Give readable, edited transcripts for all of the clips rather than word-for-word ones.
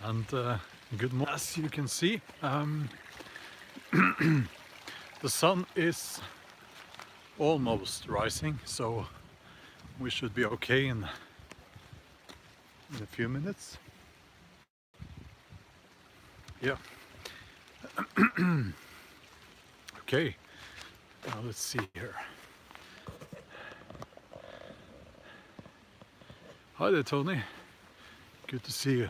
and good morning. As you can see, the sun is almost rising, so we should be okay in a few minutes. Yeah. Okay, now let's see here. Hi there, Tony. Good to see you.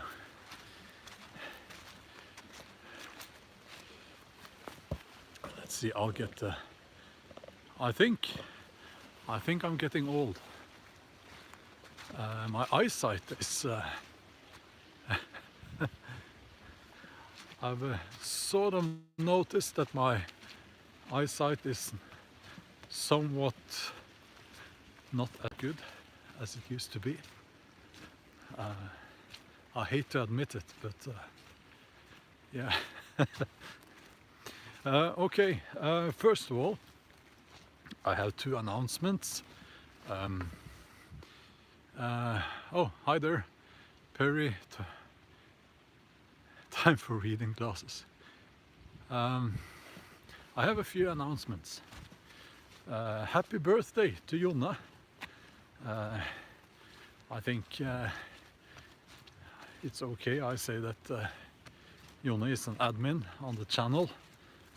Let's see, I'll get the... I think I'm getting old. My eyesight is... I've sort of noticed that my eyesight is somewhat not as good as it used to be. I hate to admit it, but yeah. Okay, first of all, I have two announcements. Oh, hi there, Perry. Time for reading glasses. I have a few announcements. Happy birthday to Jonna. I think it's okay I say that Jonna is an admin on the channel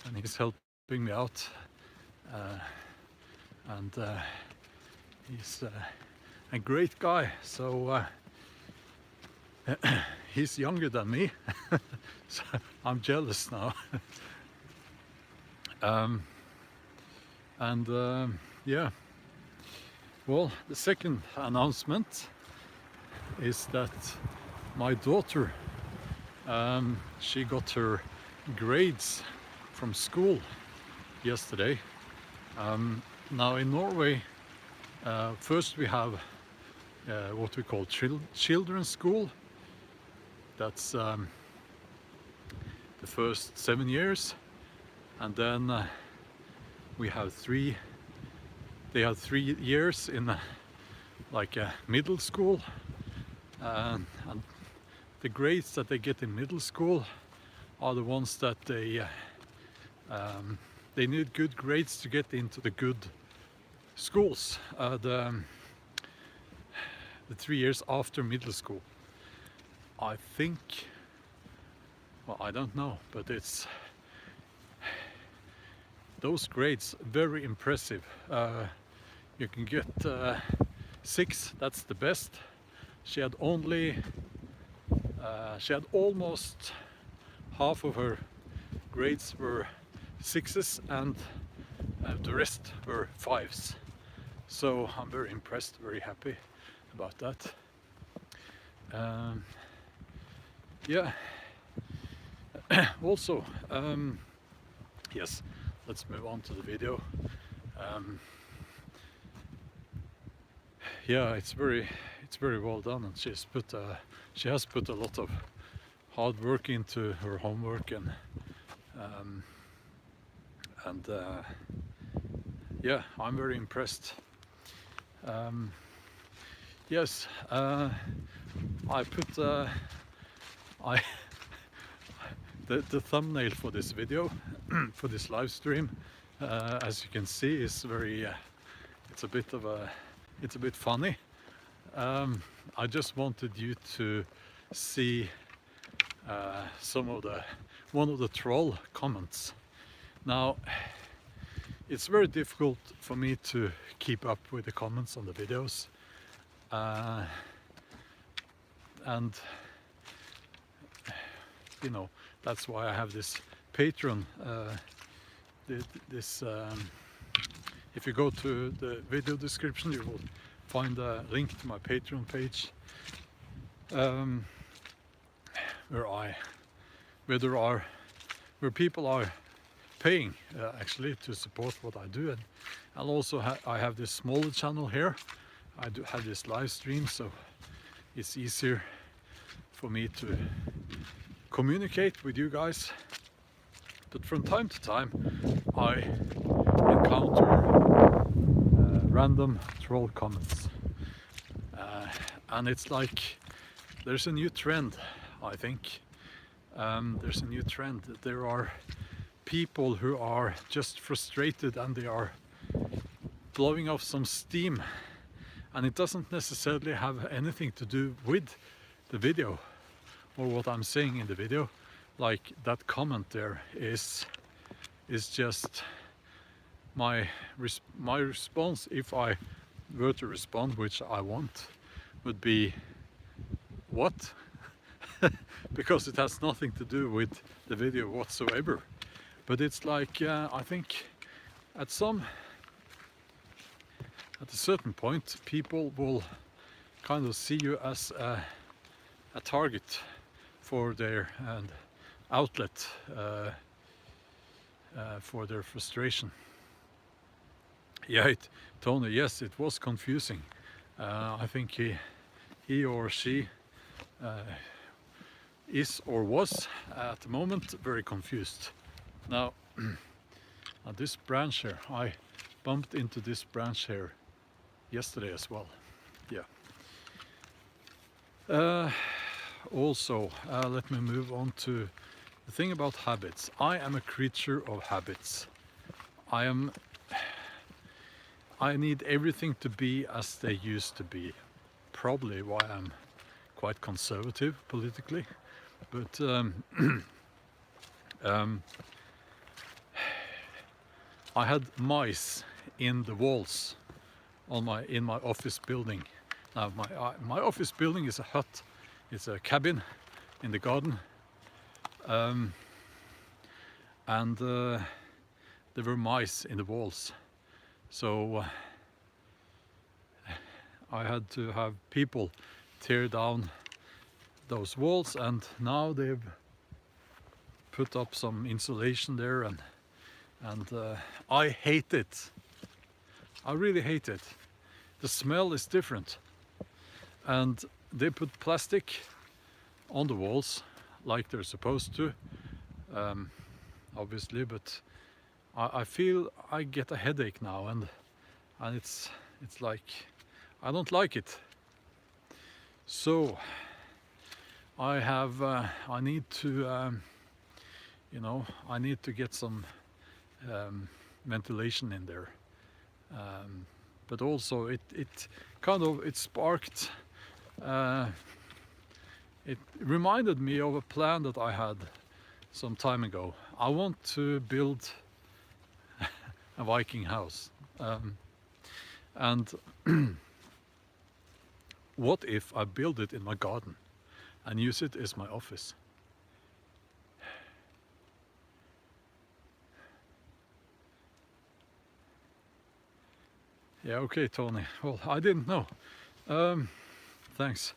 and he's helping me out, and he's a great guy, so he's younger than me, so I'm jealous now. Yeah, well, the second announcement is that my daughter, she got her grades from school yesterday. Now in Norway, first we have what we call children's school. That's the first 7 years, and then we have they have 3 years in like a middle school, and the grades that they get in middle school are the ones that they need good grades to get into the good schools, the 3 years after middle school. I think, well, I don't know, but it's those grades very impressive. You can get 6, that's the best. She had almost half of her grades were 6s, and the rest were 5s. So I'm very impressed, very happy about that. Yeah. Also, yes, let's move on to the video. Yeah, it's very well done, and she has put a lot of hard work into her homework, and yeah, I'm very impressed. Yes, I put the thumbnail for this video, for this live stream, as you can see, is very it's a bit funny. I just wanted you to see one of the troll comments. Now, it's very difficult for me to keep up with the comments on the videos, and you know, that's why I have this Patreon. If you go to the video description, you will find a link to my Patreon page, where people are paying actually to support what I do, and also I have this smaller channel here. I do have this live stream, so it's easier for me to communicate with you guys. But from time to time I encounter random troll comments, and it's like there's a new trend I think. There's a new trend. There are people who are just frustrated and they are blowing off some steam, and it doesn't necessarily have anything to do with the video or what I'm saying in the video. Like that comment there is just my response, if I were to respond, which I want, would be what? Because it has nothing to do with the video whatsoever. But it's like, I think at a certain point people will kind of see you as a target for their outlet for their frustration. Yeah, Tony, yes, it was confusing. I think he or she is or was at the moment very confused. Now, this branch here, I bumped into this branch here yesterday as well. Yeah. Also, let me move on to the thing about habits. I am a creature of habits. I need everything to be as they used to be. Probably why I'm quite conservative politically, but I had mice in the walls in my office building. Now my office building is a hut. It's a cabin in the garden, and there were mice in the walls. So I had to have people tear down those walls, and now they've put up some insulation there, and I hate it. I really hate it. The smell is different, and they put plastic on the walls like they're supposed to, obviously, but I feel I get a headache now, and it's like I don't like it. So I need to I need to get some ventilation in there, but also it sparked, it reminded me of a plan that I had some time ago. I want to build a Viking house, and what if I build it in my garden and use it as my office? Yeah, okay, Tony. Well, I didn't know. Thanks.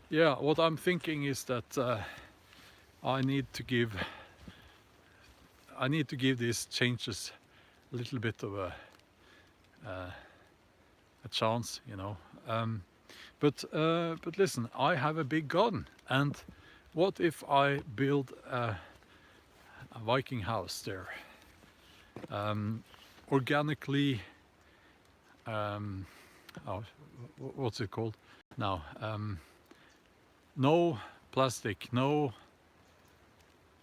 Yeah, what I'm thinking is that I need to give these changes a little bit of a chance, you know. But listen, I have a big garden, and what if I build a Viking house there, organically? What's it called now? No plastic,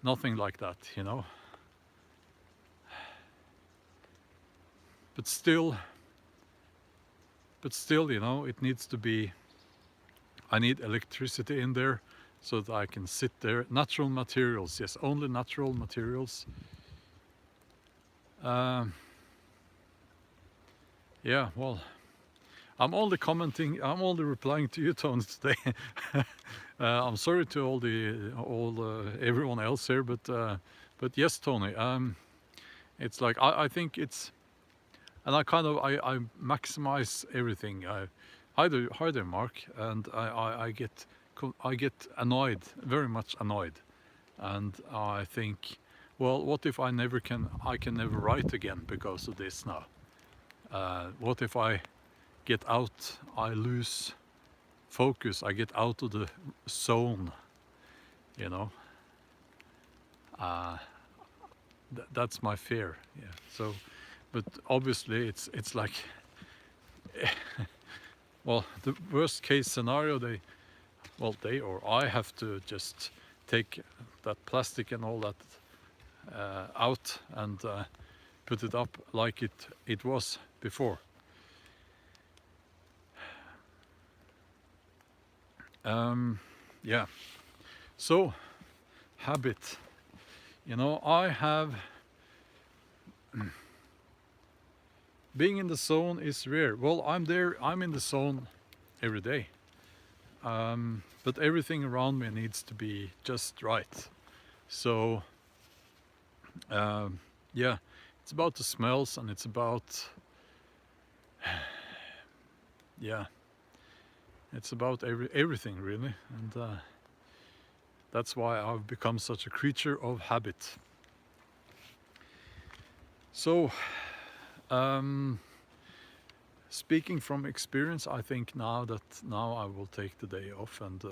nothing like that, you know. But still, you know, it needs to be. I need electricity in there so that I can sit there. Natural materials, yes, only natural materials. Yeah, well, I'm only replying to you, Tony, today. I'm sorry to everyone else here, but yes, Tony. It's like I think it's, and I maximize everything. Hi there, Mark, and I get annoyed, very much annoyed, and I think, well, what if I can never write again because of this now? What if I get out, I lose focus, I get out of the zone, you know? That's my fear, yeah. So, but obviously it's like, well, the worst case scenario, they or I have to just take that plastic and all that out and put it up like it was before. Yeah, so habit, you know, I have being in the zone is rare. Well, I'm in the zone every day, but everything around me needs to be just right. So yeah, it's about the smells, and it's about yeah, it's about everything really, and that's why I've become such a creature of habit. So speaking from experience, I think now I will take the day off, and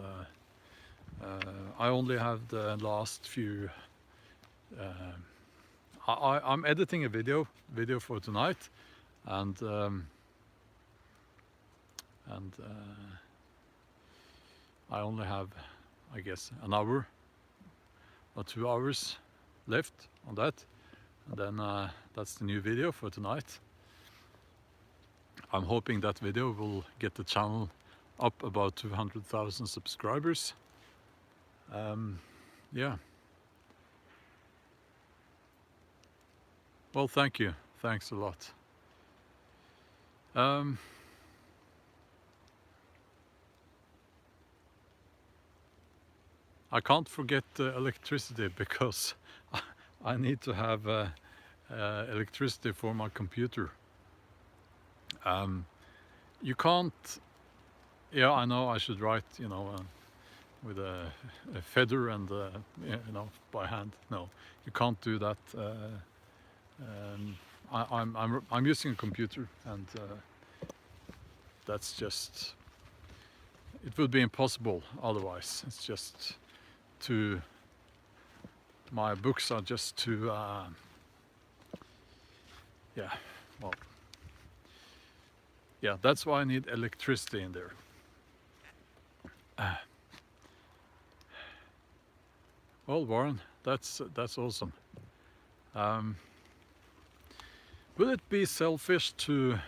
I only have the last few. I'm editing a video for tonight, and I only have, I guess, an hour or 2 hours left on that, and then that's the new video for tonight. I'm hoping that video will get the channel up about 200,000 subscribers. Yeah. Well, thank you. Thanks a lot. I can't forget electricity, because I need to have electricity for my computer. You can't. Yeah, I know I should write, you know, with a feather and you know, by hand. No, you can't do that. I'm using a computer, and that's just, it would be impossible otherwise. It's just too, my books are just too yeah, well, yeah, that's why I need electricity in there. Well, Warren, that's awesome. Will it be selfish to,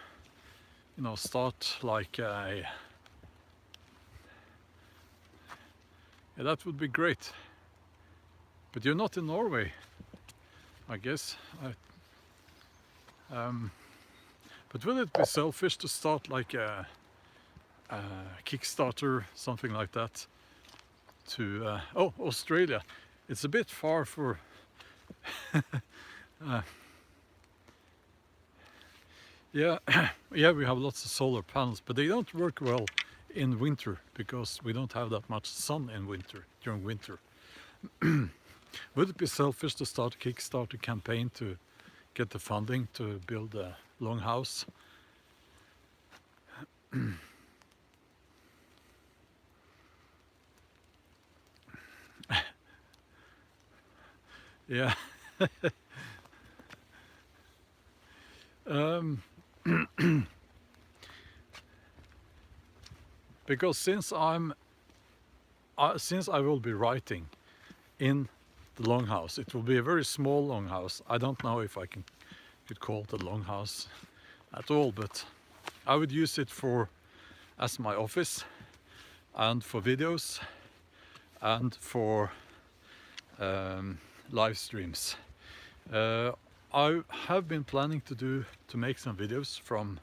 you know, start like a... Yeah, that would be great. But you're not in Norway, I guess. But will it be selfish to start like a Kickstarter, something like that, to oh, Australia? It's a bit far for yeah. Yeah, we have lots of solar panels, but they don't work well in winter, because we don't have that much sun in winter, during winter. Would it be selfish to start a Kickstarter campaign to get the funding to build a longhouse? Yeah. Because since I will be writing in the longhouse, it will be a very small longhouse. I don't know if I could call it a longhouse at all, but I would use it as my office, and for videos, and for live streams. I have been planning to make some videos from,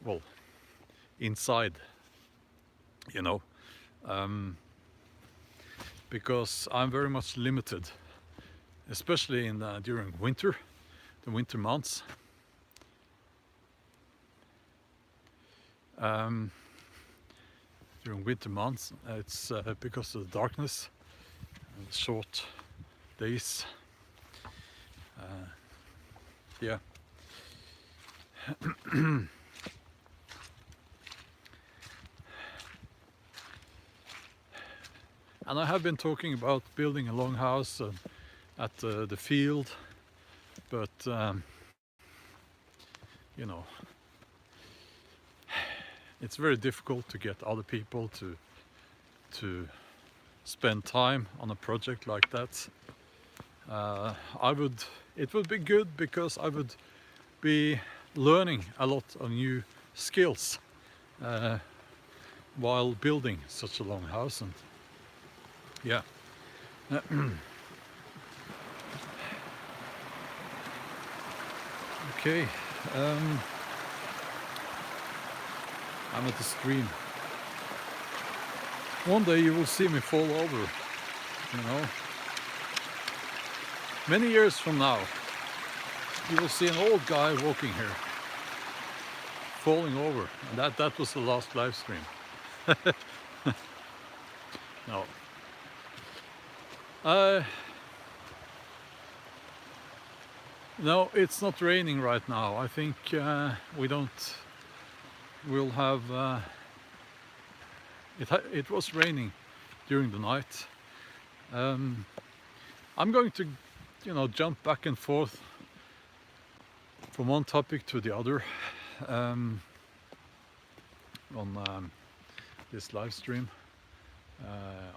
well, inside, you know, because I'm very much limited, especially during winter, the winter months. During winter months, it's because of the darkness and the short days. Yeah. And I have been talking about building a longhouse at the field, but you know, it's very difficult to get other people to spend time on a project like that. It would be good because I would be learning a lot of new skills while building such a long house. And yeah. Okay, I'm at the stream. One day you will see me fall over, you know. Many years from now, you will see an old guy walking here, falling over, and that was the last live stream. No. No, it's not raining right now. I think we'll have, it was raining during the night. I'm going to, you know, jump back and forth from one topic to the other on this live stream.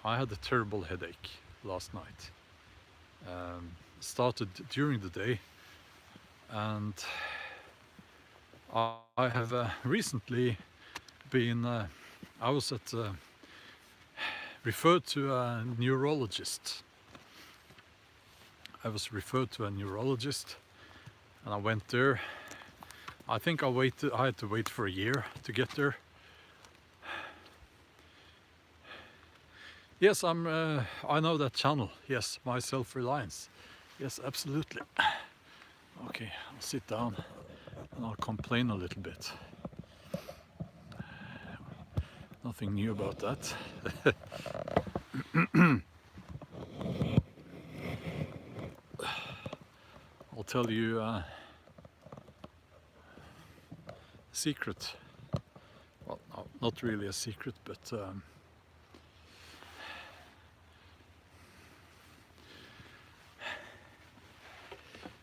I had a terrible headache last night. Started during the day, and I have recently been, I was referred to a neurologist. I was referred to a neurologist, and I went there. I think I had to wait for a year to get there. Yes, I know that channel. Yes, My Self-Reliance. Yes, absolutely. Okay, I'll sit down and I'll complain a little bit. Nothing new about that. I'll tell you a secret. Well, no, not really a secret, but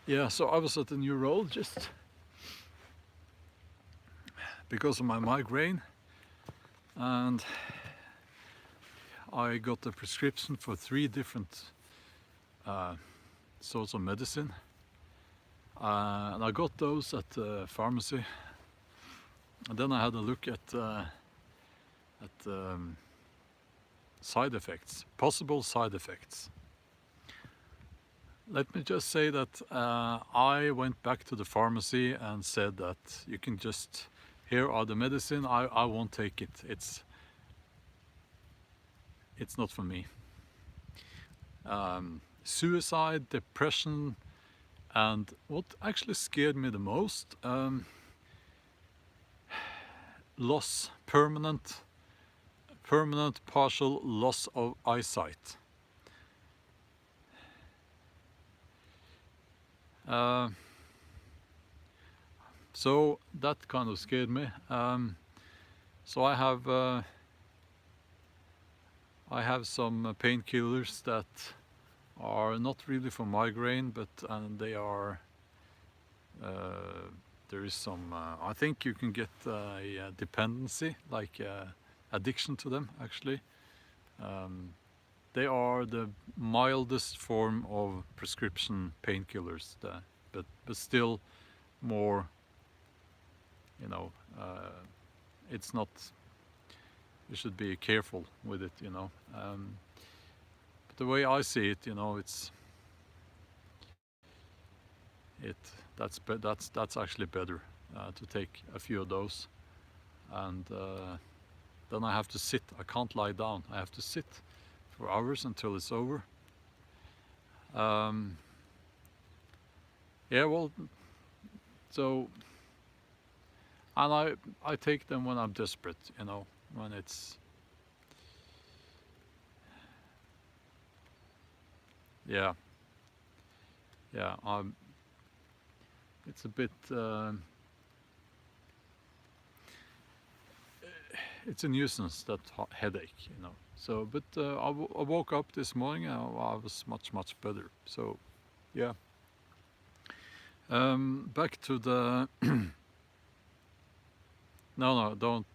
yeah, so I was at the neurologist because of my migraine, and I got a prescription for 3 different sorts of medicine, and I got those at the pharmacy. And then I had a look at side effects, possible side effects. Let me just say that I went back to the pharmacy and said that you can just, here are the medicine, I won't take it. It's not for me. Suicide, depression, and what actually scared me the most, loss, permanent partial loss of eyesight. So that kind of scared me. So I have some painkillers that are not really for migraine, but they are. There is some. I think you can get a dependency, like addiction to them. Actually, they are the mildest form of prescription painkillers, but still more. You know, it's not. You should be careful with it. You know, but the way I see it, you know, that's actually better to take a few of those, and then I have to sit. I can't lie down. I have to sit for hours until it's over. Yeah, well, so, and I take them when I'm desperate, you know, when it's, yeah, it's a bit, it's a nuisance, that headache, you know. So, but I woke up this morning and I was much better. So, yeah. Back to the. No, don't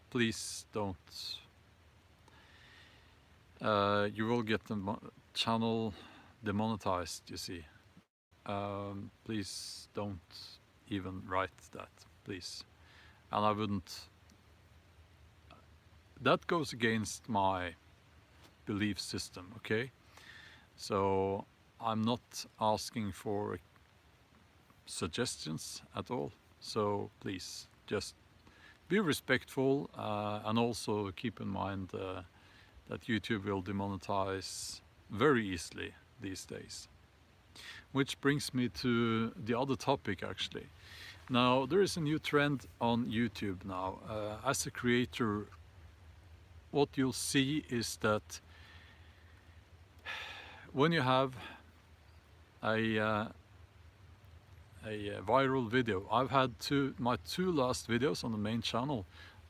please don't. You will get the channel demonetized, you see. Please don't even write that, please. And I wouldn't. That goes against my belief system, okay? So I'm not asking for suggestions at all. So please just be respectful, and also keep in mind that YouTube will demonetize very easily these days. Which brings me to the other topic, actually. Now, there is a new trend on YouTube now. As a creator, what you'll see is that when you have a viral video, I've had my two last videos on the main channel,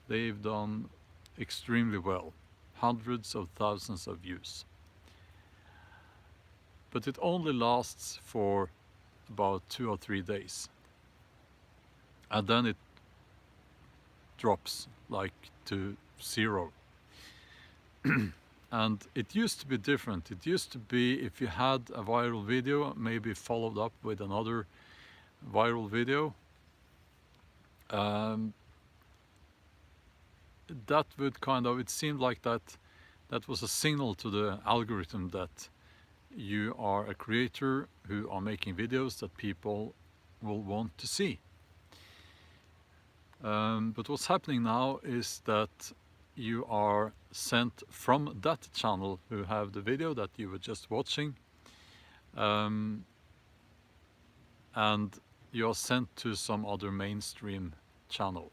they've done extremely well, hundreds of thousands of views. But it only lasts for about 2 or 3 days, and then it drops like to 0. And it used to be different. It used to be, if you had a viral video, maybe followed up with another viral video, that would kind of, it seemed like that was a signal to the algorithm that you are a creator who are making videos that people will want to see. But what's happening now is that you are sent from that channel who have the video that you were just watching, and you are sent to some other mainstream channel.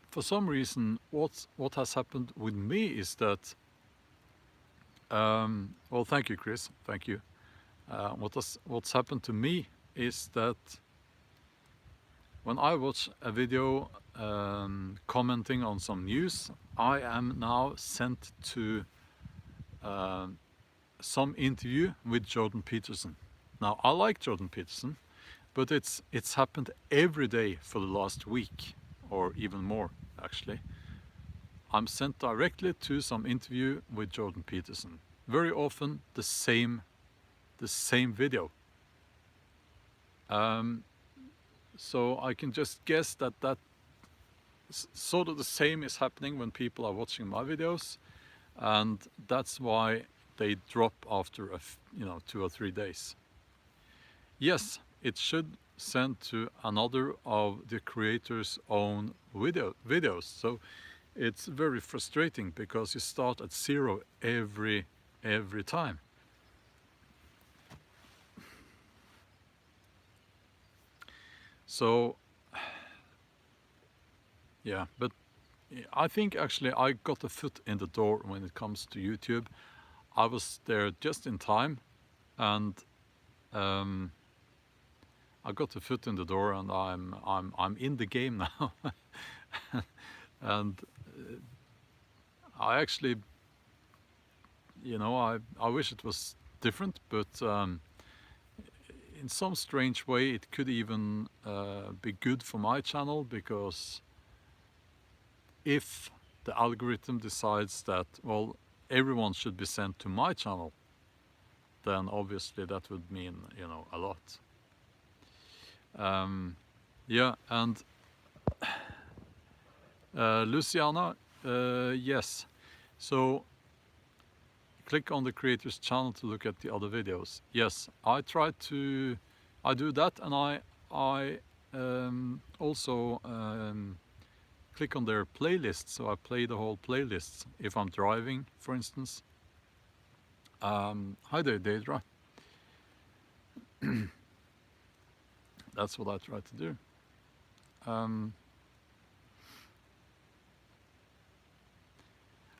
For some reason, what has happened with me is that, well, thank you, Chris, thank you. What's happened to me is that when I watch a video commenting on some news, I am now sent to some interview with Jordan Peterson. Now, I like Jordan Peterson, but it's happened every day for the last week, or even more, actually. I'm sent directly to some interview with Jordan Peterson. Very often the same video. So I can just guess that sort of the same is happening when people are watching my videos, and that's why they drop after 2 or 3 days. Yes, it should send to another of the creator's own videos. So it's very frustrating because you start at 0 every time. So yeah, but I think actually I got a foot in the door when it comes to YouTube. I was there just in time, and I got a foot in the door, and I'm in the game now. And I actually, I wish it was different, but in some strange way it could even be good for my channel, because if the algorithm decides that, well, everyone should be sent to my channel, then obviously that would mean, a lot. Yeah, and Luciana, yes. So click on the creator's channel to look at the other videos. Yes, I do that, and I also click on their playlist, so I play the whole playlist if I'm driving, for instance. Hi there, Deidre. That's what I try to do.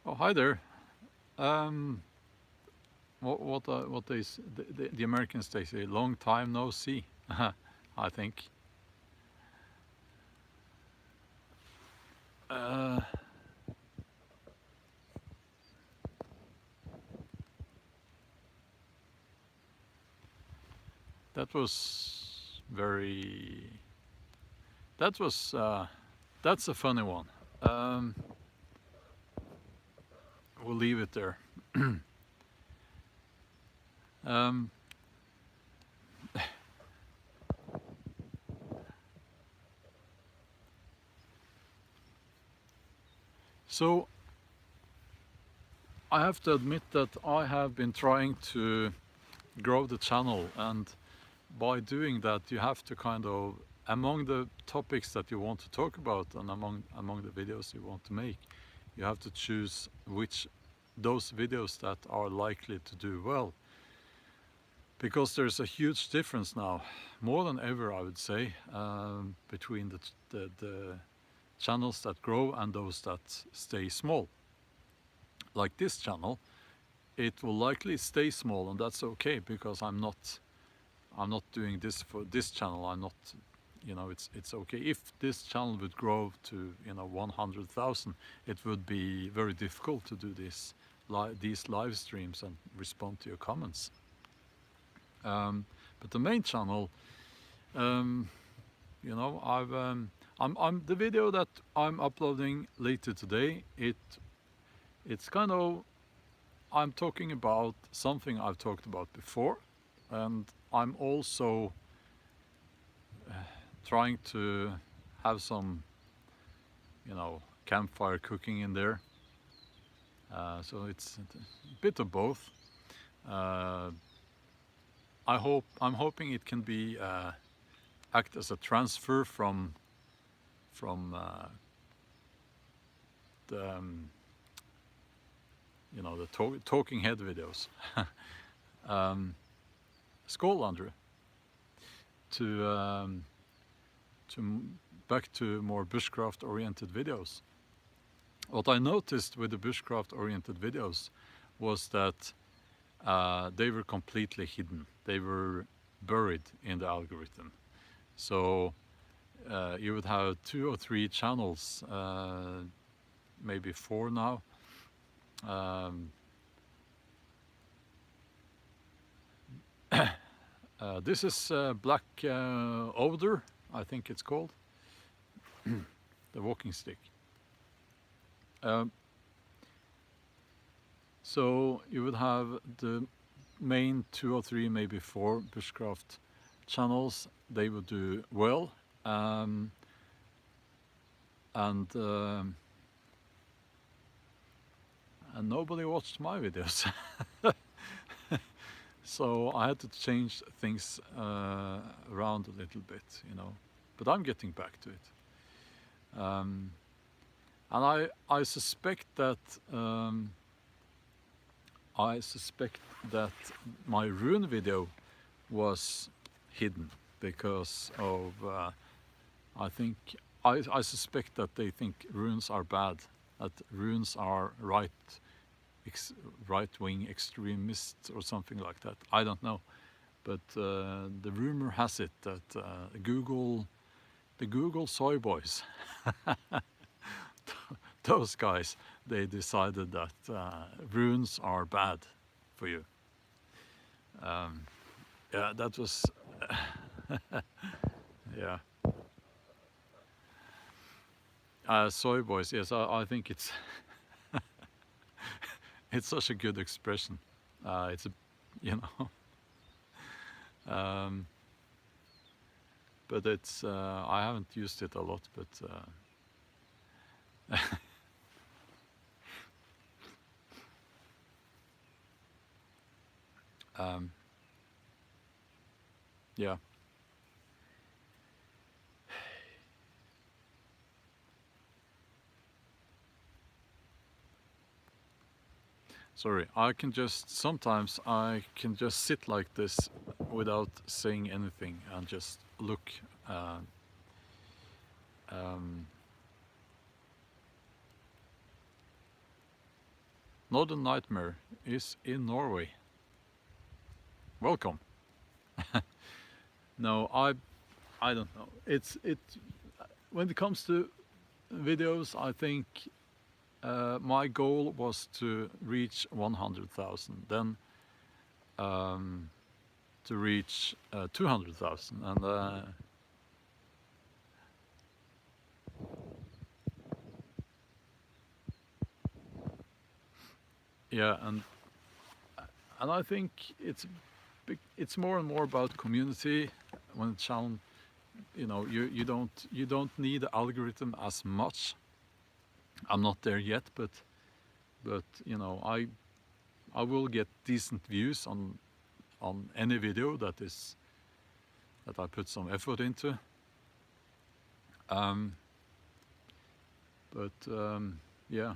Oh, hi there. What the Americans, they say, long time no see. I think. That was very that was that's a funny one. We'll leave it there. So I have to admit that I have been trying to grow the channel, and by doing that you have to kind of, among the topics that you want to talk about and among the videos you want to make, you have to choose which those videos that are likely to do well, because there's a huge difference now, more than ever I would say, between the channels that grow and those that stay small. Like this channel, it will likely stay small, and that's okay, because I'm not doing this for this channel. I'm not, you know, it's okay. If this channel would grow to, you know, 100,000, it would be very difficult to do these live streams and respond to your comments. But the main channel, you know, the video that I'm uploading later today, it's kind of, I'm talking about something I've talked about before, and I'm also trying to have some, you know, campfire cooking in there. So it's a bit of both. I'm hoping it can be act as a transfer from the you know, the talking head videos, Skål to back to more bushcraft oriented videos. What I noticed with the bushcraft oriented videos was that they were completely hidden. They were buried in the algorithm. So you would have 2 or 3 channels, maybe 4 now. This is Black Odor, I think it's called, the walking stick. So you would have the main 2 or 3, maybe 4 bushcraft channels. They would do well, and nobody watched my videos. So I had to change things around a little bit, you know, but I'm getting back to it. And I suspect that my rune video was hidden because of I suspect that they think runes are bad, that runes are right-wing extremists or something like that. I don't know, but the rumor has it that the Google soy boys, those guys, they decided that runes are bad for you. Yeah, that was yeah. Soy boys, yes, I think it's it's such a good expression. It's a, you know, but it's I haven't used it a lot, but yeah. Sorry, sometimes I can just sit like this without saying anything and just look. Northern Nightmare is in Norway. Welcome. No, I don't know. When it comes to videos, I think my goal was to reach 100,000, then to reach 200,000, and yeah, and I think it's more and more about community. When the channel, you know, you don't need the algorithm as much. I'm not there yet, but you know, I will get decent views on any video that I put some effort into. Yeah,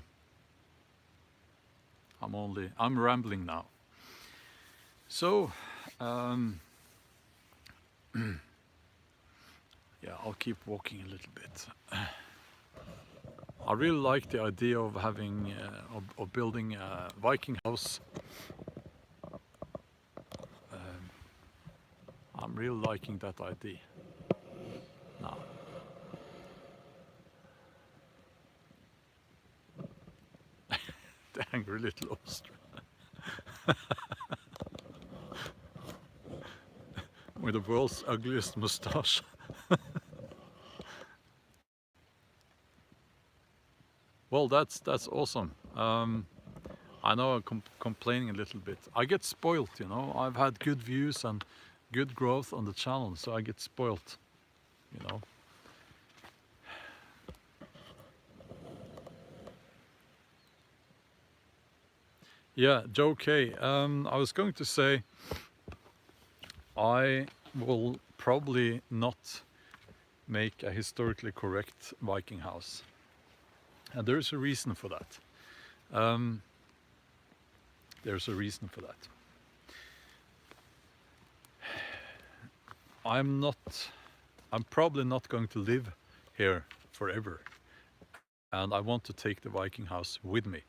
I'm rambling now. So yeah, I'll keep walking a little bit. I really like the idea of having of building a Viking house. I'm really liking that idea now. The angry little ostrich with the world's ugliest mustache. Well, that's awesome. I know I'm complaining a little bit. I get spoiled, you know. I've had good views and good growth on the channel, so I get spoiled, you know. Yeah, Joe K. I was going to say I will probably not make a historically correct Viking house. And there's a reason for that. There's a reason for that. I'm probably not going to live here forever. And I want to take the Viking house with me.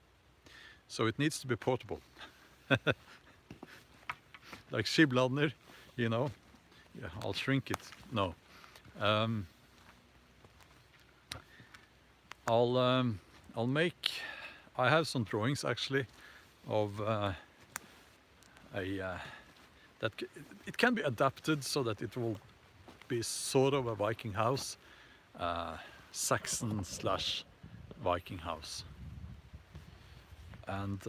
So it needs to be portable. Like Skibladner, you know. Yeah, I'll shrink it. No. I'll make. I have some drawings actually of that it can be adapted so that it will be sort of a Viking house, Saxon / Viking house. And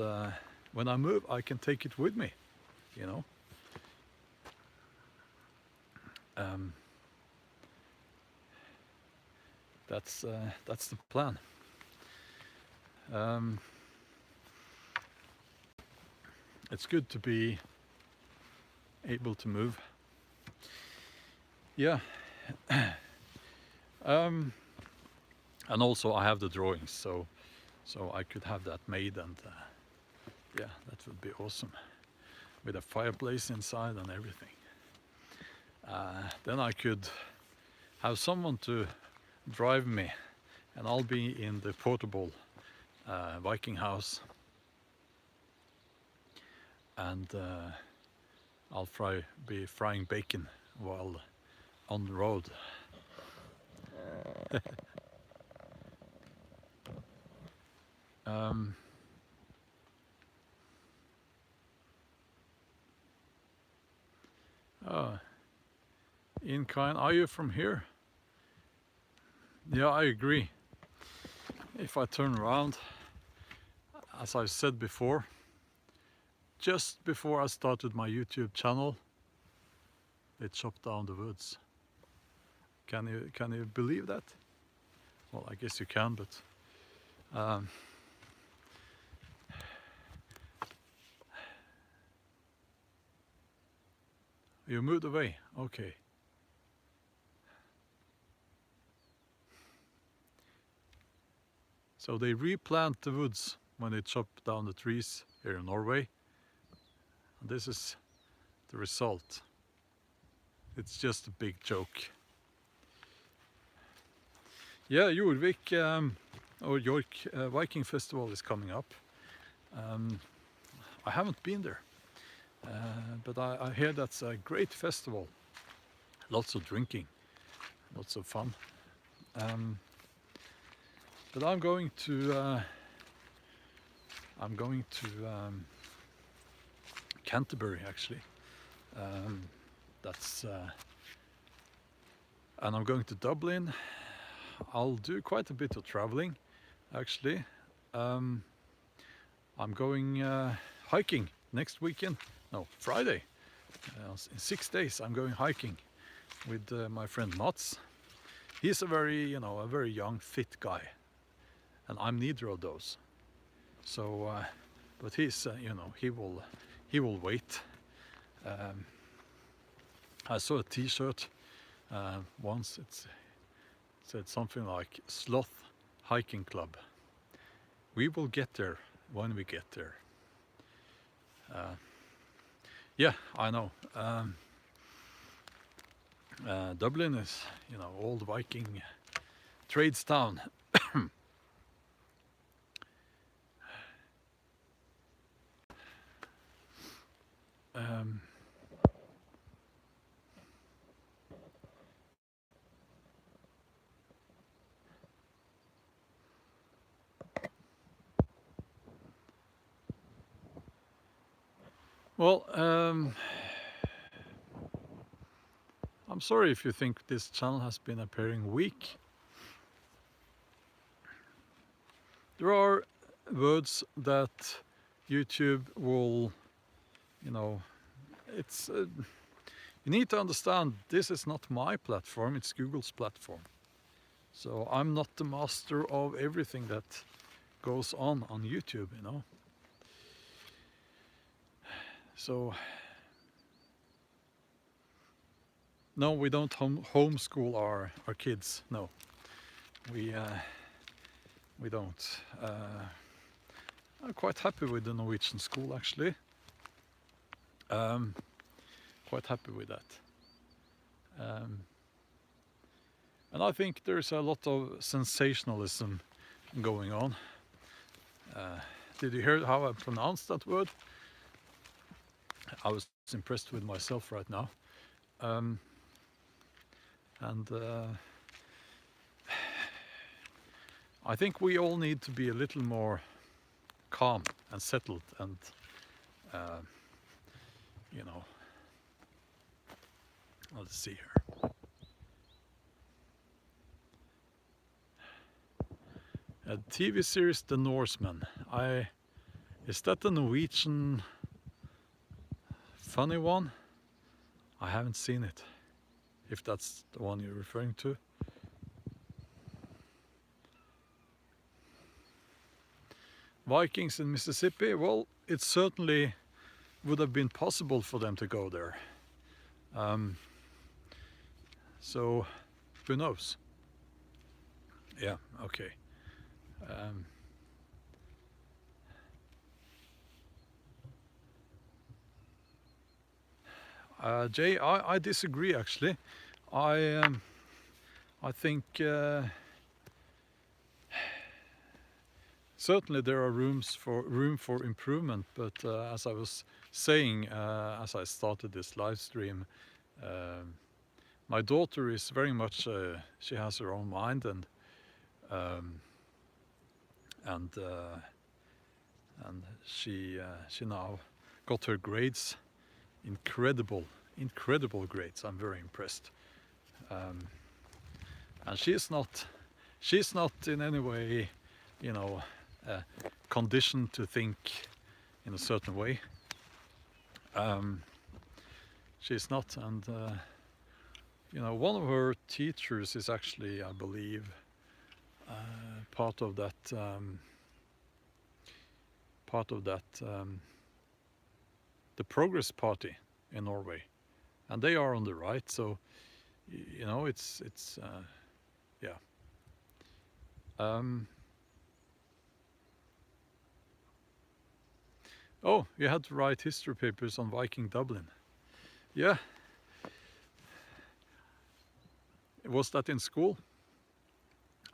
when I move, I can take it with me, you know. That's the plan. It's good to be able to move. Yeah. And also I have the drawings, so I could have that made, and yeah, that would be awesome, with a fireplace inside and everything. Then I could have someone to drive me, and I'll be in the portable Viking house, and I'll be frying bacon while on the road. In kind, are you from here? Yeah, I agree. If I turn around, as I've said before, just before I started my YouTube channel, they chopped down the woods. Can you believe that? Well, I guess you can, but you moved away. Okay. So they replant the woods when they chop down the trees here in Norway. And this is the result. It's just a big joke. Yeah, Jorvik or York Viking Festival is coming up. I haven't been there, but I hear that's a great festival. Lots of drinking, lots of fun. But I'm going to Canterbury actually. And I'm going to Dublin. I'll do quite a bit of traveling actually. I'm going hiking next weekend. No, Friday. In 6 days I'm going hiking with my friend Mats. He's a very, a very young, fit guy, and I'm neither of those. So, but he's, he will wait. I saw a T-shirt once. It said something like "Sloth Hiking Club." We will get there when we get there. Yeah, I know. Dublin is, old Viking trades town. Well, I'm sorry if you think this channel has been appearing weak. There are words that YouTube will, it's you need to understand, this is not my platform, it's Google's platform. So I'm not the master of everything that goes on YouTube, So no, we don't homeschool our kids. No, we don't. I'm quite happy with the Norwegian school, actually. Quite happy with that. And I think there's a lot of sensationalism going on. Did you hear how I pronounced that word? I was impressed with myself right now. I think we all need to be a little more calm and settled, and let's see here. A TV series, The Norseman. Is that the Norwegian funny one? I haven't seen it, if that's the one you're referring to. Vikings in Mississippi, well, it certainly would have been possible for them to go there. So, who knows? Yeah, okay. Jay, I disagree, actually. I think certainly there are room for improvement, but as I was saying, as I started this live stream, my daughter is very much she has her own mind, and she now got her grades, incredible grades. I'm very impressed, and she's not in any way, conditioned to think in a certain way. She's not, and one of her teachers is actually, I believe, part of that the Progress Party in Norway, and they are on the right. So it's yeah. Oh, you had to write history papers on Viking Dublin. Yeah. Was that in school?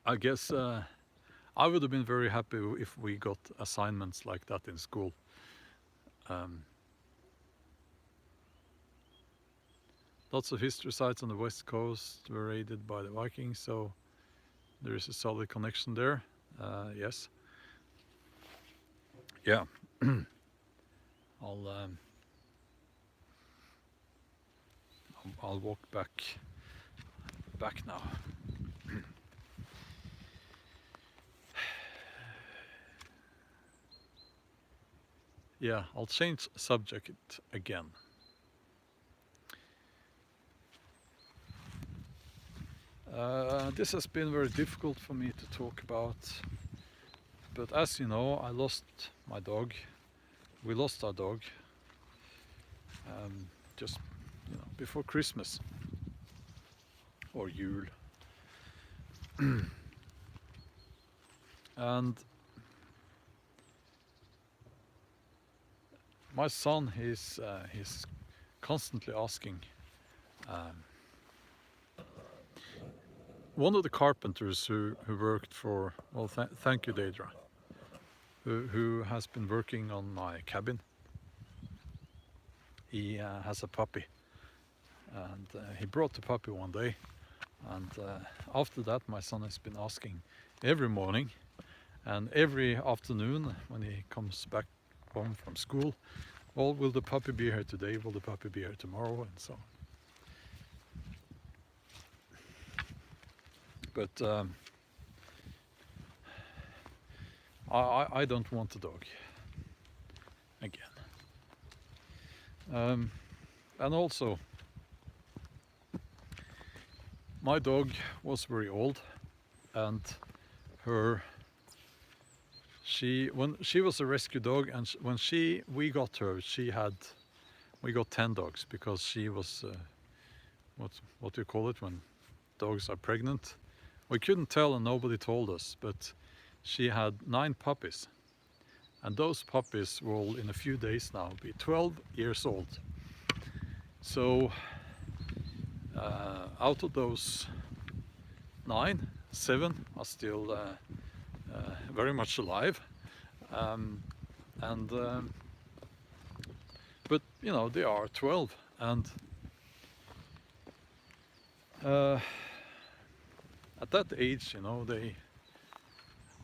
I guess I would have been very happy if we got assignments like that in school. Lots of history sites on the west coast were raided by the Vikings, so there is a solid connection there. Yes. Yeah. I'll walk back now. yeah, I'll change subject again. This has been very difficult for me to talk about, but as you know, I lost my dog. We lost our dog just before Christmas or Yule. And my son, he's constantly asking. One of the carpenters who worked for, well, thank you, Deidre, who has been working on my cabin. He has a puppy, and he brought the puppy one day, and after that my son has been asking every morning and every afternoon when he comes back home from school, well, will the puppy be here today, will the puppy be here tomorrow, and so on. But I don't want a dog again. And also, my dog was very old, and when she was a rescue dog, and when we got her, we got 10 dogs, because she was what do you call it when dogs are pregnant? We couldn't tell and nobody told us, but she had 9 puppies, and those puppies will in a few days now be 12 years old. So out of those 9, 7 are still very much alive, but they are 12, and at that age,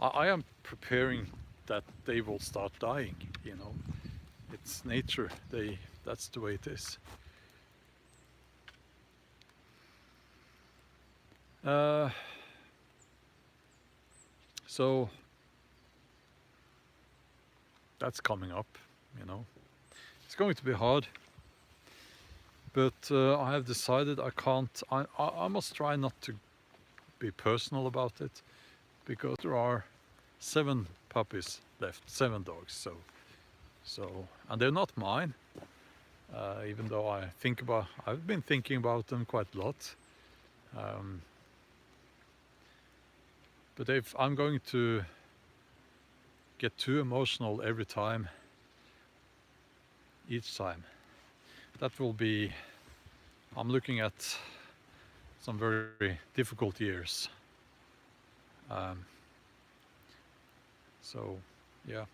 I am preparing that they will start dying. It's nature. That's the way it is. So that's coming up. It's going to be hard, but I have decided I must try not to be personal about it, because there are 7 puppies left, 7 dogs. So and they're not mine, even though I've been thinking about them quite a lot. But if I'm going to get too emotional each time, that will be, I'm looking at some very difficult years. So yeah,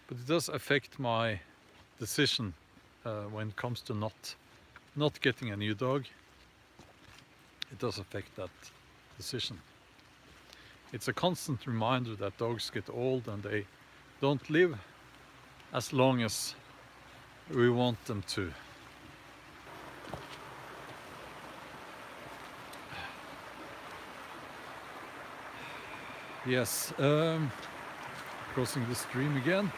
but it does affect my decision when it comes to not getting a new dog. It does affect that decision. It's a constant reminder that dogs get old and they don't live as long as we want them to. Yes, crossing the stream again.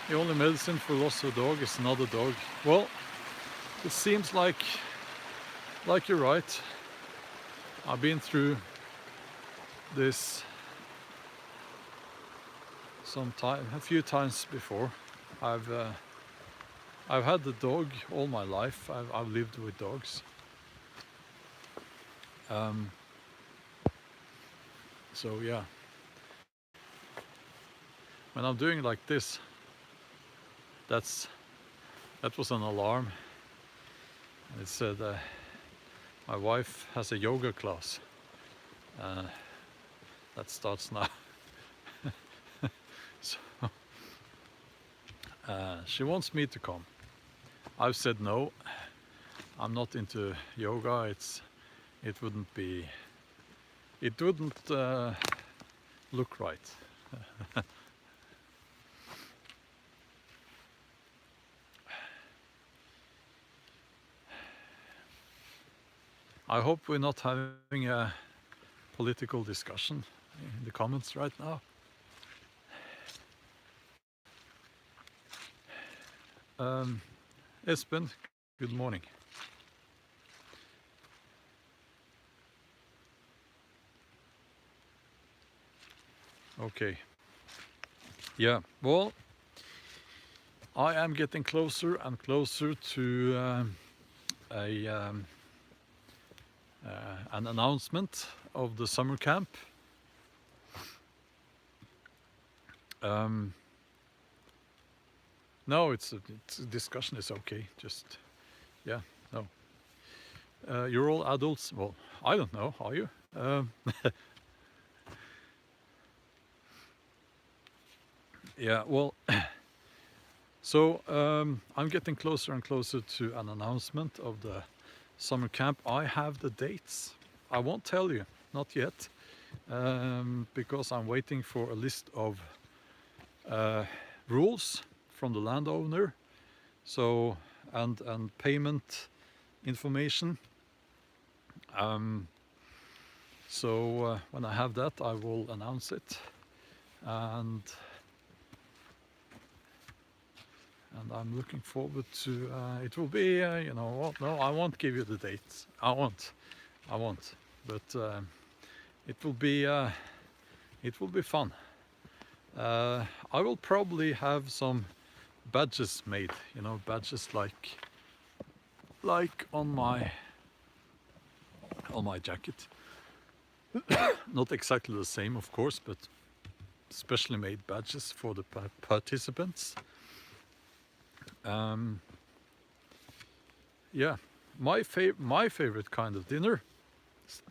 The only medicine for loss of a dog is another dog. Well, it seems like you're right. I've been through this a few times before. I've had the dog all my life. I've lived with dogs. So yeah, when I'm doing like this, that was an alarm. It said my wife has a yoga class that starts now. So she wants me to come. I've said no. I'm not into yoga. It wouldn't look right. I hope we're not having a political discussion in the comments right now. Espen, good morning. Okay. Yeah, well, I am getting closer and closer to an announcement of the summer camp. No, it's discussion is okay. Just, yeah, no. You're all adults. Well, I don't know. Are you? Yeah. Well. So I'm getting closer and closer to an announcement of the summer camp. I have the dates. I won't tell you, not yet, because I'm waiting for a list of rules from the landowner, so and payment information. So when I have that, I will announce it, and I'm looking forward to. It will be, you know, well, no, I won't give you the dates. I won't, but it will be fun. I will probably have some badges made, you know, badges like on my jacket. Not exactly the same, of course, but specially made badges for the participants. Yeah, my favorite kind of dinner,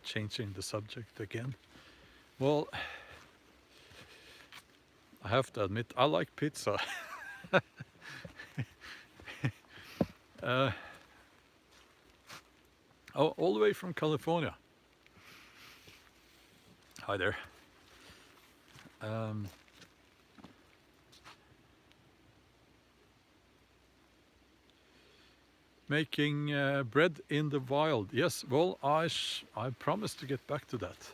changing the subject again. Well, I have to admit, I like pizza. Oh, all the way from California. Hi there. Making bread in the wild. Yes, well, I promised to get back to that,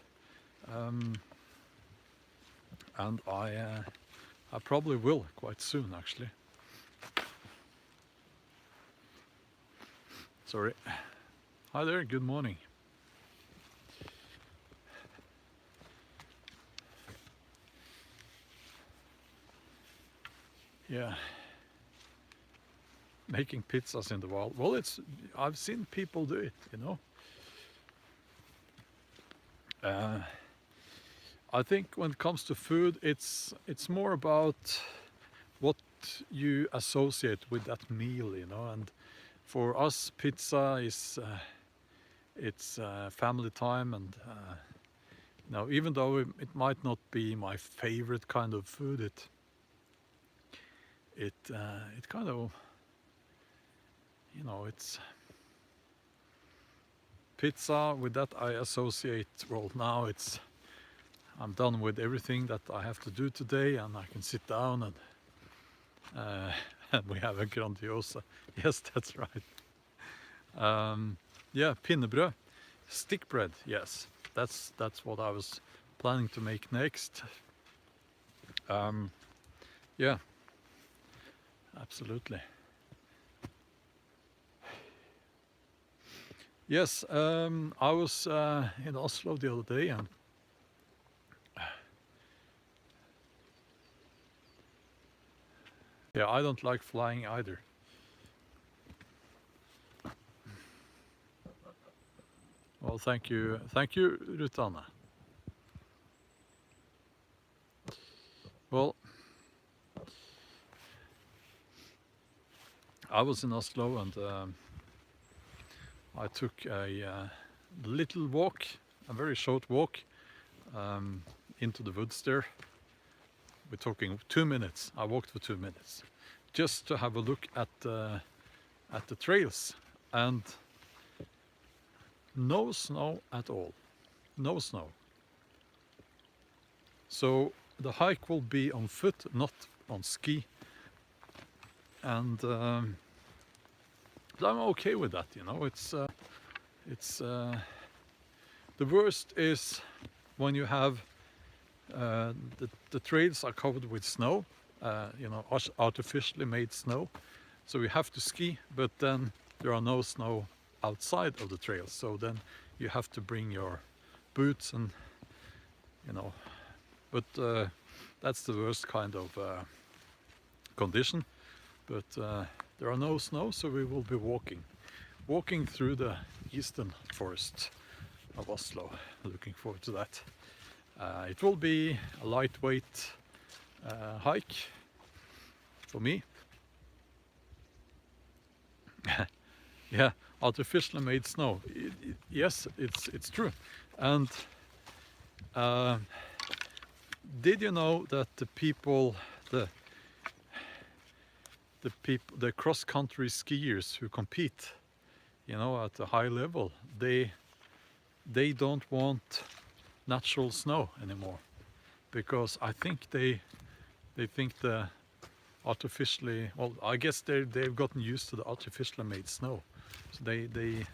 and I probably will quite soon, actually. Sorry. Hi there. Good morning. Yeah. Making pizzas in the wild. Well, I've seen people do it, you know. I think when it comes to food, it's more about what you associate with that meal, you know. And for us, pizza is it's family time, and you know, even though it might not be my favorite kind of food, it kind of, you know, it's pizza. With that I associate, well, now I'm done with everything that I have to do today, and I can sit down and and we have a grandiosa. Yes, that's right. Yeah, pinnebrød, stick bread. Yes, that's what I was planning to make next. Yeah, absolutely. Yes, I was in Oslo the other day, and yeah, I don't like flying either. Well, thank you, Rutane. Well, I was in Oslo, and I took a little walk, a very short walk, into the woods there. We're talking 2 minutes. I walked for 2 minutes, just to have a look at the trails, and no snow at all. No snow. So the hike will be on foot, not on ski, and I'm okay with that. You know, it's The worst is when you have the trails are covered with snow, you know, artificially made snow. So you have to ski, but then there are no snow outside of the trails. So then you have to bring your boots and, you know, but that's the worst kind of condition. But there are no snow, so we will be walking through the eastern forest of Oslo. Looking forward to that. It will be a lightweight hike for me. Yeah, artificially made snow. Yes, it's true. And did you know that the people, the cross-country skiers who compete, you know, at a high level, they don't want natural snow anymore, because I think they think the artificially, well, I guess they've gotten used to the artificially made snow, so they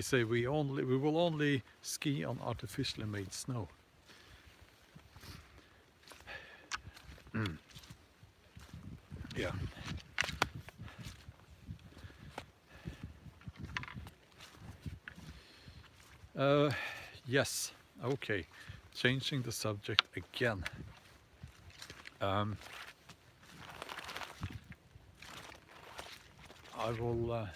say we will only ski on artificially made snow. Yeah. Yes, okay, changing the subject again. I will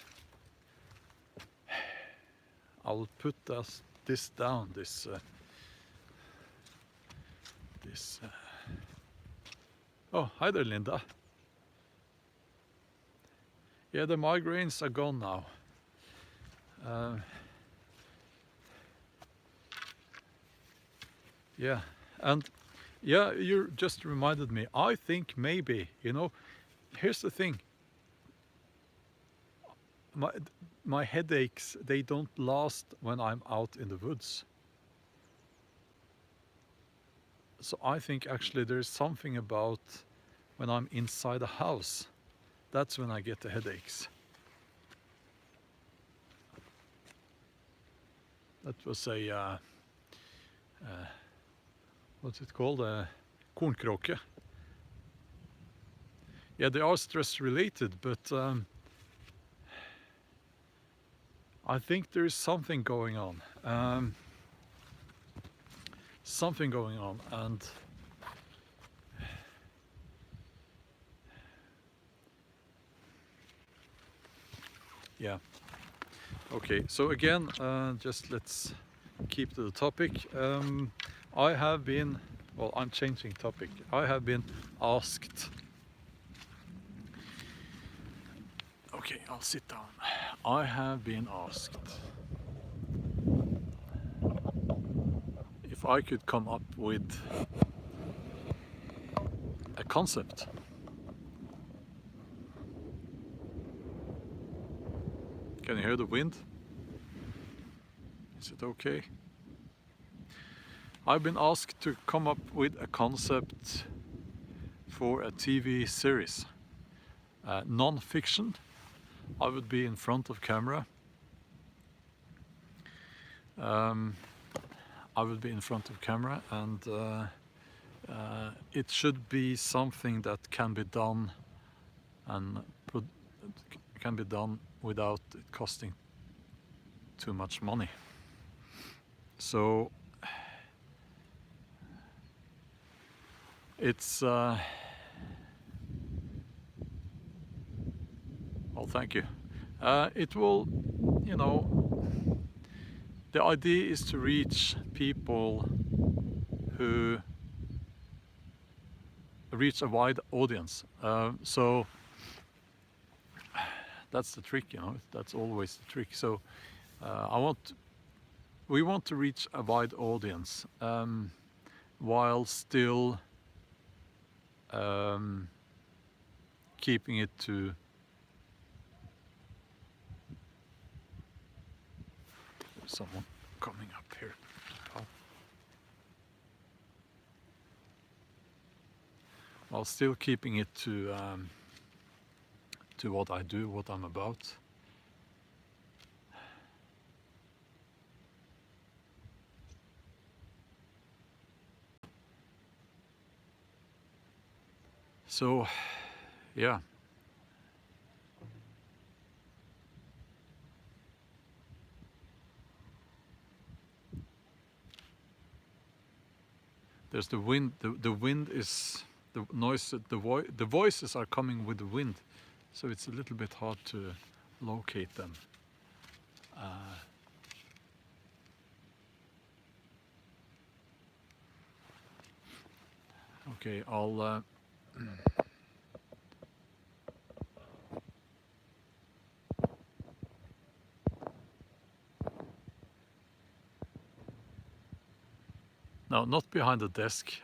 put this down, this oh, hi there, Linda. Yeah, the migraines are gone now. Yeah, and yeah, you just reminded me. I think maybe, you know, here's the thing. My headaches, they don't last when I'm out in the woods. So I think actually there's something about when I'm inside a house, that's when I get the headaches. That was a what's it called? Kornkråke. Yeah, they are stress related, but I think there is something going on. Something going on, and yeah. Okay, so again, just let's keep to the topic. I have been, well, I'm changing topic. I have been asked. Okay, I'll sit down. I have been asked if I could come up with a concept. Can you hear the wind? Is it okay? I've been asked to come up with a concept for a TV series. Non-fiction. I would be in front of camera. I would be in front of camera, and it should be something that can be done and can be done without it costing too much money. So it's well, thank you. It will, you know, the idea is to reach people who reach a wide audience. So that's the trick, you know. That's always the trick. So we want to reach a wide audience while still keeping it to someone coming up here. Oh. While still keeping it to what I do, what I'm about. So, yeah. There's the wind. The wind is the noise. The voices are coming with the wind, so it's a little bit hard to locate them. Okay, I'll. No, not behind the desk.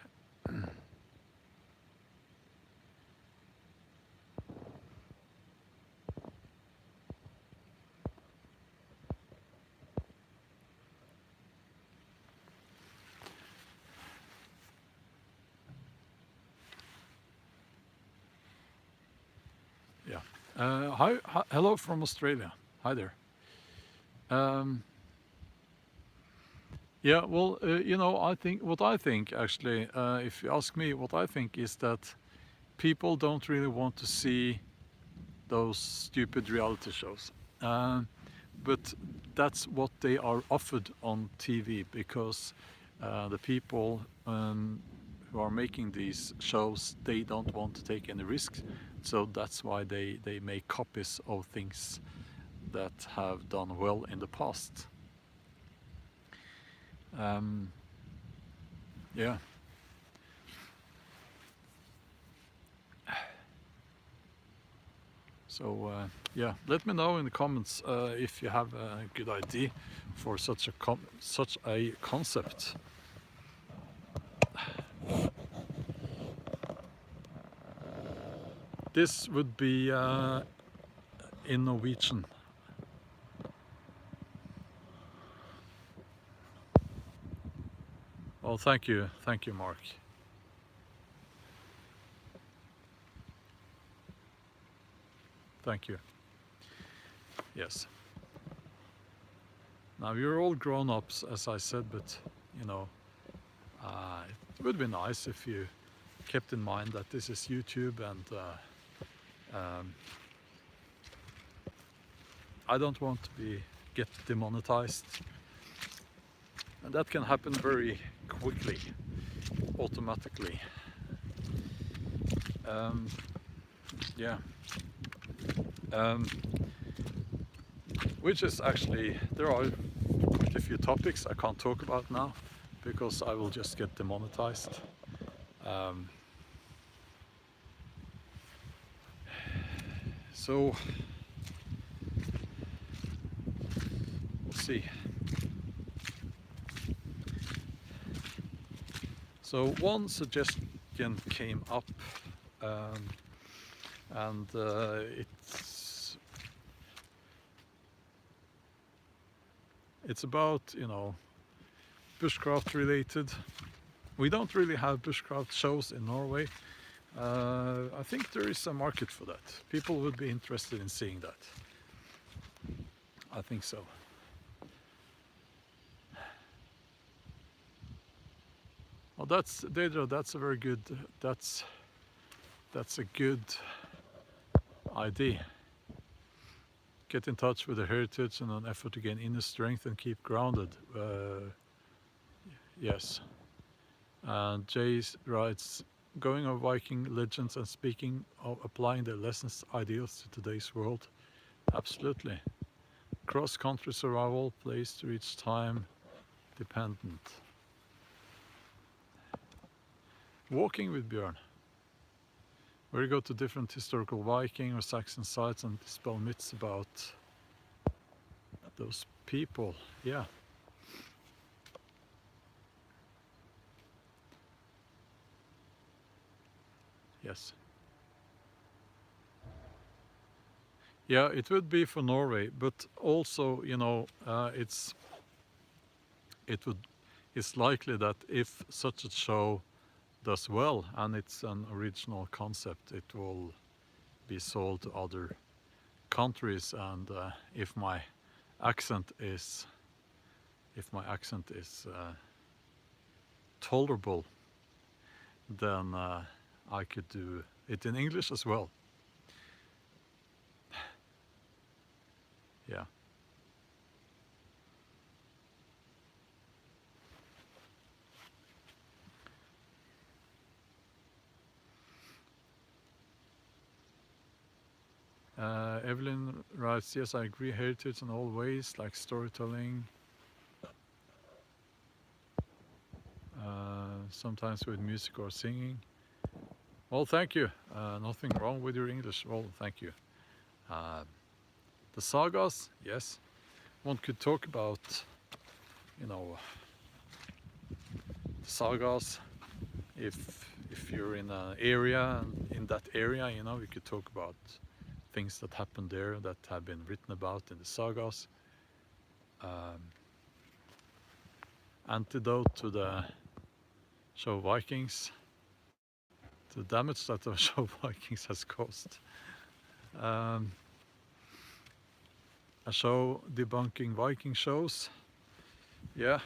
Yeah. Hi, hello from Australia. Hi there. Yeah, well, I think what I think actually, if you ask me, what I think is that people don't really want to see those stupid reality shows. But that's what they are offered on TV because the people who are making these shows, they don't want to take any risks. So that's why they make copies of things that have done well in the past. Yeah. So yeah, let me know in the comments if you have a good idea for such a concept. This would be in Norwegian. Well, thank you, Mark. Thank you. Yes. Now you're all grown-ups, as I said, but it would be nice if you kept in mind that this is YouTube and I don't want to get demonetized, and that can happen very quickly, automatically. Yeah. Which is actually, there are quite a few topics I can't talk about now because I will just get demonetized. So we'll see. So one suggestion came up, and it's about bushcraft related. We don't really have bushcraft shows in Norway. I think there is a market for that. People would be interested in seeing that. I think so. Well, that's Deidre, that's a very good. That's a good idea. Get in touch with the heritage in an effort to gain inner strength and keep grounded. Yes. And Jay writes, going over Viking legends and speaking of applying their lessons, ideals to today's world. Absolutely. Cross-country survival, place to reach time dependent. Walking with Björn, where you go to different historical Viking or Saxon sites and dispel myths about those people. Yeah. Yes. Yeah, it would be for Norway, but also, it's likely that if such a show does well and it's an original concept, it will be sold to other countries. And if my accent is tolerable, then I could do it in English as well. Yeah. Evelyn writes, yes, I agree, heritage in all ways, like storytelling, sometimes with music or singing. Well, thank you. Nothing wrong with your English. Well, thank you. The sagas, yes. One could talk about, you know, the sagas. If you're in an area, and in that area, you know, you could talk about things that happened there that have been written about in the sagas. Antidote to the show Vikings, the damage that the show Vikings has caused. A show debunking Viking shows. Yeah.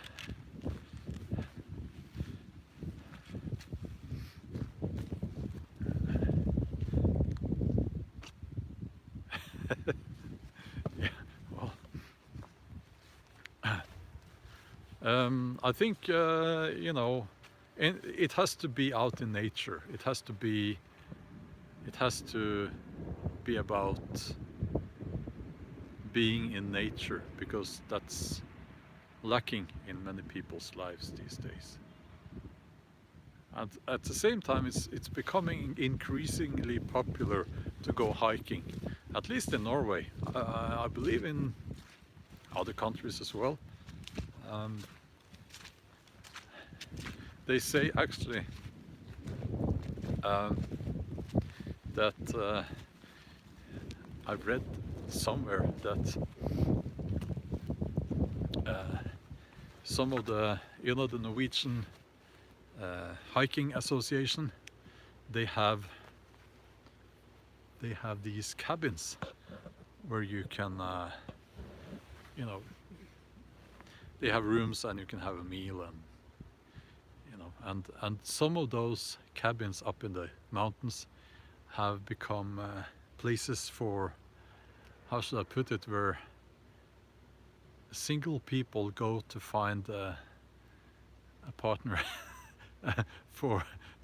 Yeah, well, I think, you know, it has to be out in nature. It has to be about being in nature, because that's lacking in many people's lives these days. And at the same time, it's becoming increasingly popular to go hiking, at least in Norway. I believe in other countries as well. They say actually that I've read somewhere that some of the, you know, the Norwegian hiking association, they have these cabins where you can, you know, they have rooms and you can have a meal, and you know, and some of those cabins up in the mountains have become places for, how should I put it, where single people go to find a partner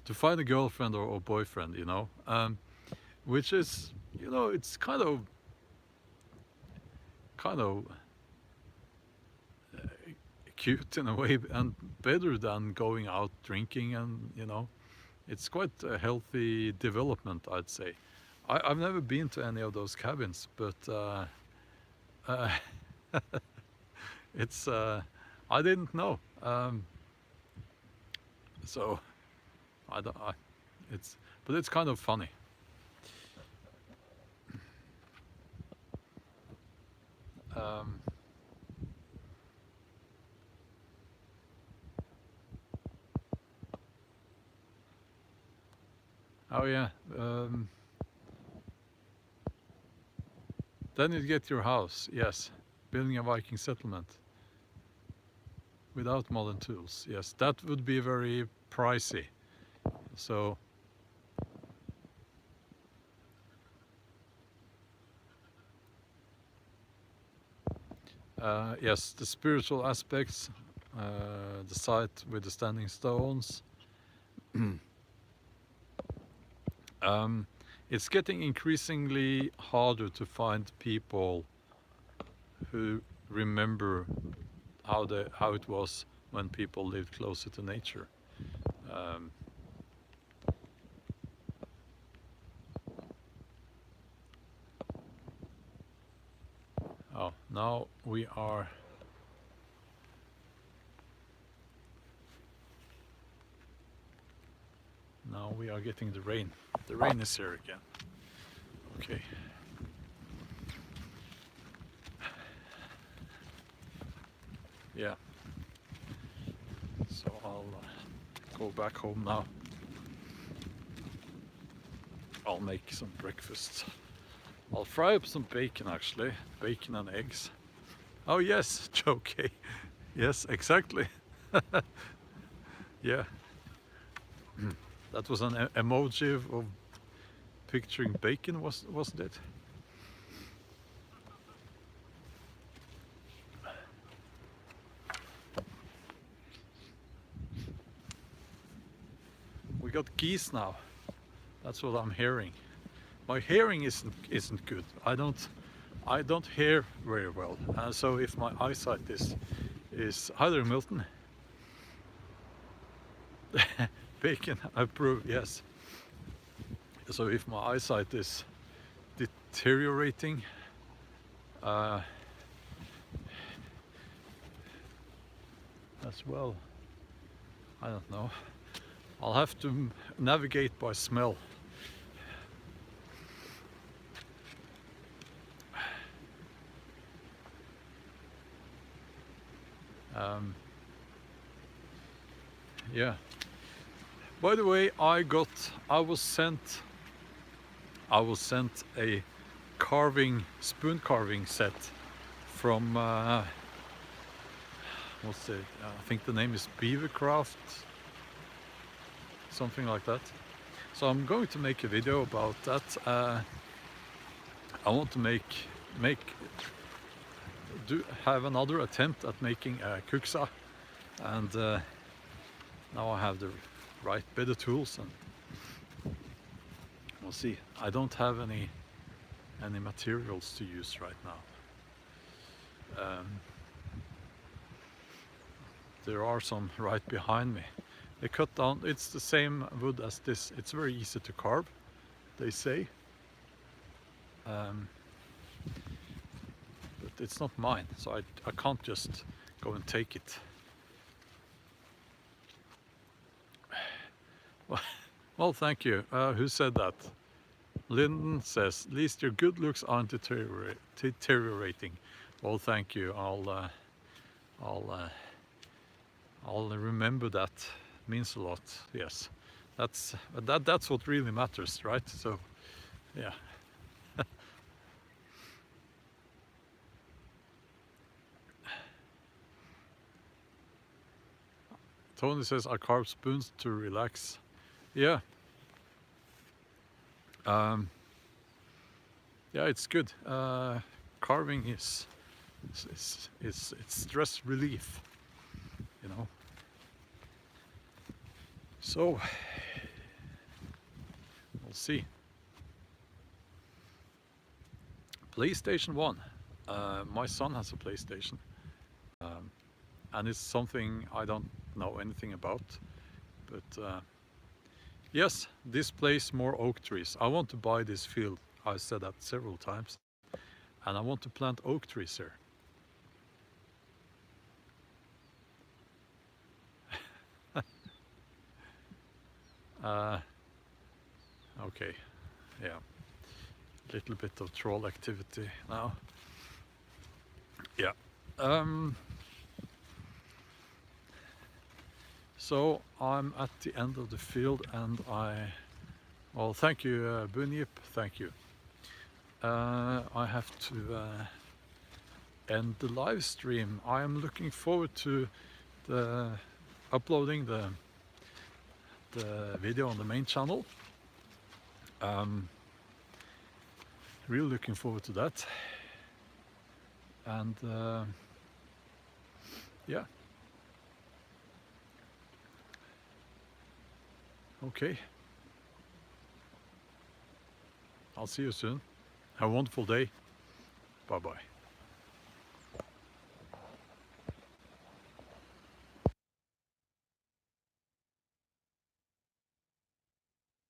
to find a girlfriend or boyfriend, you know, which is, you know, it's kind of cute in a way, and better than going out drinking, and you know, it's quite a healthy development, I'd say. I've never been to any of those cabins, but it's I didn't know. So but it's kind of funny. Oh yeah. Then you get your house. Yes, building a Viking settlement without modern tools. Yes, that would be very pricey. So yes, the spiritual aspects, the site with the standing stones. It's getting increasingly harder to find people who remember how it was when people lived closer to nature. Oh, now we are getting the rain. The rain is here again. Okay. Yeah. So I'll go back home now. I'll make some breakfast. I'll fry up some bacon, actually. Bacon and eggs. Oh yes, okay. Yes, exactly. Yeah. That was an emoji of picturing bacon, wasn't it? We got geese now. That's what I'm hearing. My hearing isn't good. I don't hear very well. So if my eyesight is hi there, Milton. Bacon, I approve. Yes. So if my eyesight is deteriorating, as well, I don't know. I'll have to navigate by smell. Yeah. By the way, I was sent a spoon carving set from what's it? I think the name is Bushcraft, something like that. So I'm going to make a video about that. I want to have another attempt at making a kuksa, and now I have the right bit of tools, and we'll see. I don't have any materials to use right now. There are some right behind me. They cut down, it's the same wood as this. It's very easy to carve, they say. But it's not mine, so I can't just go and take it. Well, thank you. Who said that? Lyndon says, at least your good looks aren't deteriorating. Well, thank you. I'll remember that. It means a lot. Yes, that's what really matters, right? So, yeah. Tony says, I carve spoons to relax. Yeah. Yeah, it's good. Carving is stress relief, you know. So we'll see. PlayStation 1. My son has a PlayStation, and it's something I don't know anything about, but yes, this plays more oak trees. I want to buy this field. I said that several times, and I want to plant oak trees here. Okay, yeah, little bit of troll activity now. Yeah. So I'm at the end of the field, and well, thank you, Bunyip, thank you. I have to end the live stream. I am looking forward to uploading the video on the main channel. Really looking forward to that. And yeah. Okay. I'll see you soon. Have a wonderful day. Bye-bye.